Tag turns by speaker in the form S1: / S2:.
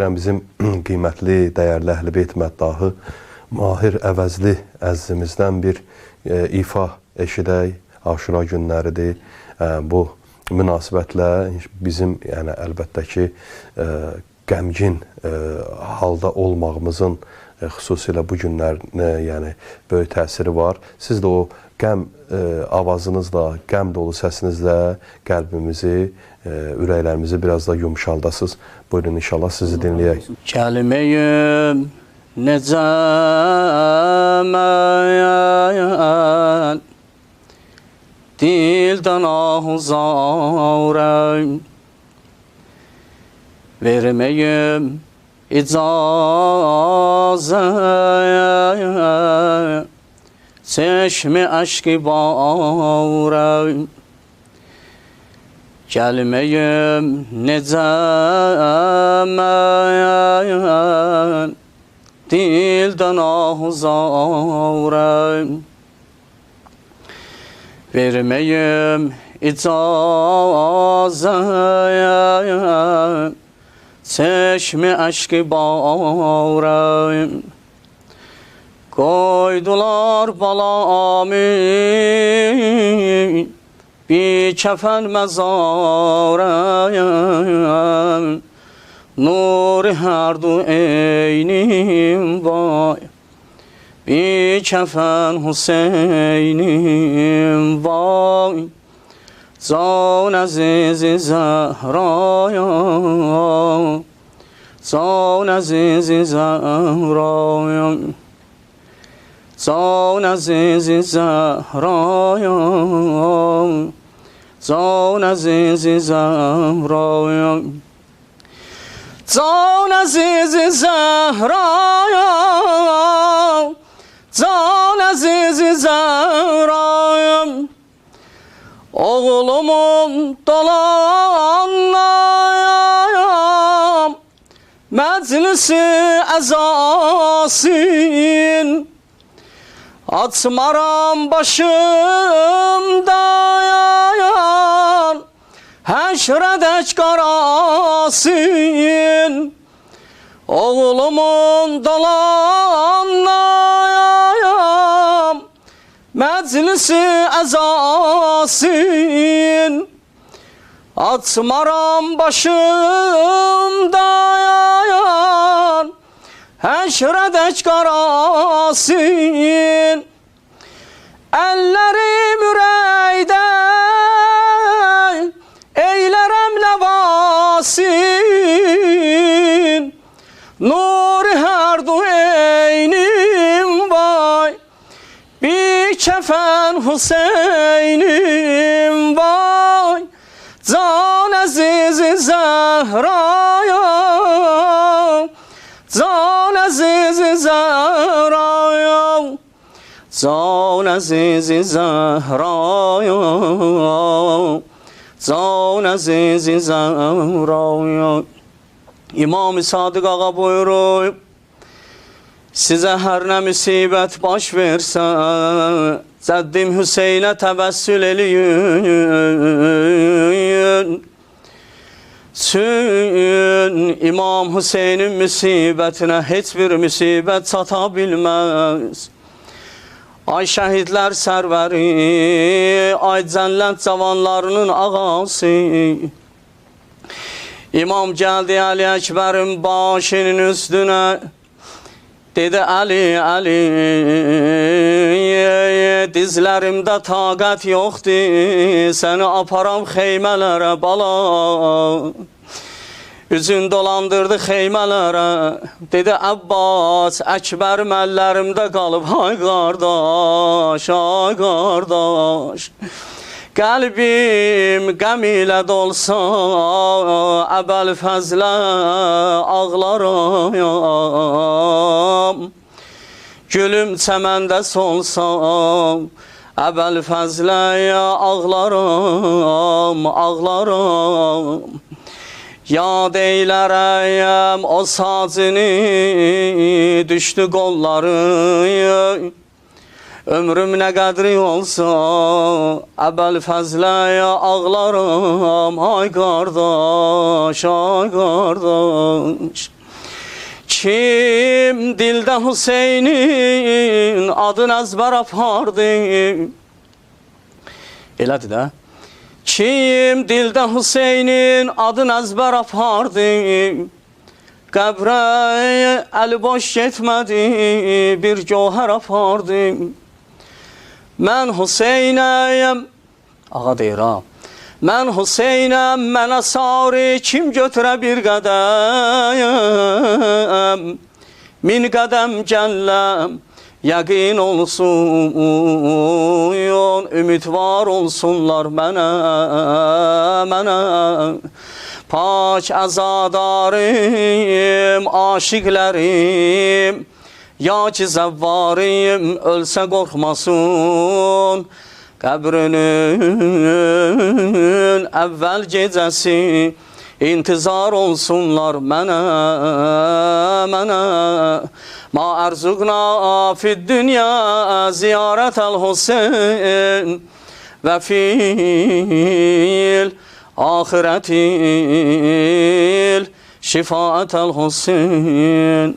S1: Bizim qiymətli, dəyərli Əhl-i-Beyt məddahı Mahir Əvəzli əzizimizdən bir ifa eşidək. Aşura günləridir. Bu münasibətlə bizim əlbəttə ki qəmgin halda olmağımızın xüsusilə bu günlərin böyük təsiri var. Siz də o qəm avazınızla, qəm dolu səsinizlə qəlbimizi, ürəklərimizi biraz da yumşaldasınız. Buyurun, inşallah sizi dinləyək.
S2: Kəliməyim necə məyən dildən ahuzarəm verməyim icazə çeşmi aşkı barəm gəlməyim necə məyən dildən ahuzarəm verməyim icazə çeşmi aşkı barəm koydular balamı bir kəfən məzarəm nuri hər du eynim vay bir kəfən Hüseynim vay can əzizi Zəhraya can əzizi Zəhraya can əzizi Zəhraya can əzizi Zəhraya can əzizi Zəhraya can əzizi Zəhraya oğlumun dolanayam məclisi əzasin açmaram başımdayan həşrədək qarasın oğlumun dolanayam məclisi əzasin açmaram başımdayan həşrədək qarasın əllərim ürəkdə eylərəm nəvasin nuri hər du eynim vay bir kəfən Hüseynim vay can əzizi Zəhraya can əzizi Zəhraya can əzizi Zəhraya can əzizi Zəhraya İmam-ı Sadiq ağa buyurur sizə hər nə müsibət baş versə Cəddim Hüseynə təvəssül eləyin Çün İmam Hüseynin müsibətinə heç bir müsibət çata bilməz Ay şəhidlər sərvəri, ay cənnət cavanlarının ağası İmam gəldi Əli Əkbərin başının üstünə Dedi Ali, Ali, dizlərimdə taqət yoxdur Səni aparam xeymələrə bala Üzün dolandırdı xeymələrə Dedi Əbbas, Əkbərim əllərimdə qalıb Ay qardaş, ay qardaş Qəlbim qəm ilə dolsa Əbəl fəzlə ağlaram Gülüm çəməndə solsa Əbəl fəzlə ağlaram, ağlaram Yad eylərəyəm o sacını Düşdü qolları Ömrüm nə qədri olsa Əbəl fəzləyə ağlaram Ay qardaş, ay qardaş Kim dildə Hüseynin adını əzbər apardı? Elədir də. Kim dildə Hüseynin adını əzbər apardı? Qəbrə əli boş getmədi, bir gövhər apardı. Mən Hüseynəyəm, ağa deyir ha. Mən Hüseynəm, mənə sarı kim götürə bir qədəm? Min qədəm gəlləm, yəqin olsun, ümidvar olsunlar mənə. Pak əzadarım, aşiqlərim, ya ki zəvvarım, ölsə qorxmasın. Qəbrinin əvvəl gecəsi intizar olsunlar mənə. Ma ərzuqna fid dünya ziyarətəl Hüseyn və fil ahiretil şifaətəl Hüseyn.